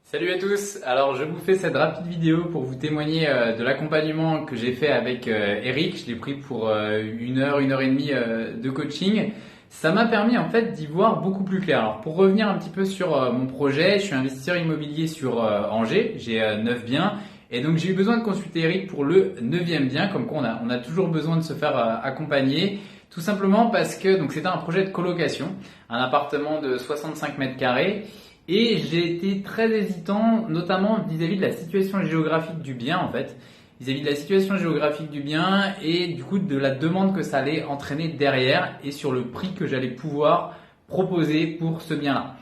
Salut à tous, alors je vous fais cette rapide vidéo pour vous témoigner de l'accompagnement que j'ai fait avec Eric. Je l'ai pris pour une heure et demie de coaching. Ça m'a permis en fait d'y voir beaucoup plus clair. Alors pour revenir un petit peu sur mon projet, je suis investisseur immobilier sur Angers, j'ai 9 biens et donc j'ai eu besoin de consulter Eric pour le neuvième bien, comme quoi on a toujours besoin de se faire accompagner. Tout simplement parce que donc c'était un projet de colocation, un appartement de 65 mètres carrés. Et j'ai été très hésitant, notamment vis-à-vis de la situation géographique du bien en fait, vis-à-vis de la situation géographique du bien et du coup de la demande que ça allait entraîner derrière et sur le prix que j'allais pouvoir proposer pour ce bien-là.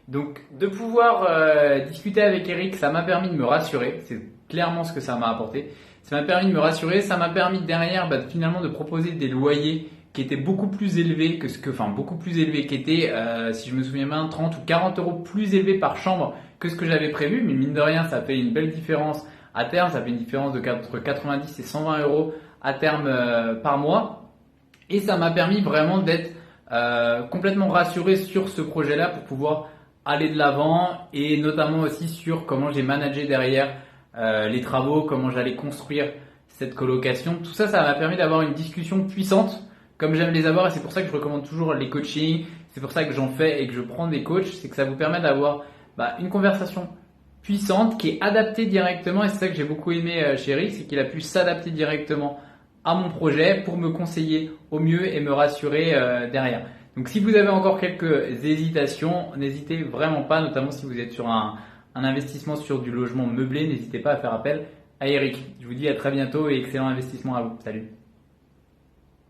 Donc de pouvoir discuter avec Eric, ça m'a permis de me rassurer, c'est clairement ce que ça m'a apporté. Ça m'a permis de me rassurer, ça m'a permis derrière finalement de proposer des loyers qui étaient beaucoup plus élevés beaucoup plus élevés, qui étaient, si je me souviens bien, 30 ou 40 euros plus élevés par chambre que ce que j'avais prévu. Mais mine de rien, ça fait une belle différence à terme. Ça fait une différence entre 90 et 120 euros à terme par mois. Et ça m'a permis vraiment d'être complètement rassuré sur ce projet-là pour pouvoir aller de l'avant et notamment aussi sur comment j'ai managé derrière les travaux, comment j'allais construire cette colocation. Tout ça, ça m'a permis d'avoir une discussion puissante comme j'aime les avoir et c'est pour ça que je recommande toujours les coachings, c'est pour ça que j'en fais et que je prends des coachs, c'est que ça vous permet d'avoir une conversation puissante qui est adaptée directement et c'est ça que j'ai beaucoup aimé chez Eric, c'est qu'il a pu s'adapter directement à mon projet pour me conseiller au mieux et me rassurer derrière. Donc si vous avez encore quelques hésitations, n'hésitez vraiment pas, notamment si vous êtes sur un investissement sur du logement meublé, n'hésitez pas à faire appel à Eric. Je vous dis à très bientôt et excellent investissement à vous. Salut.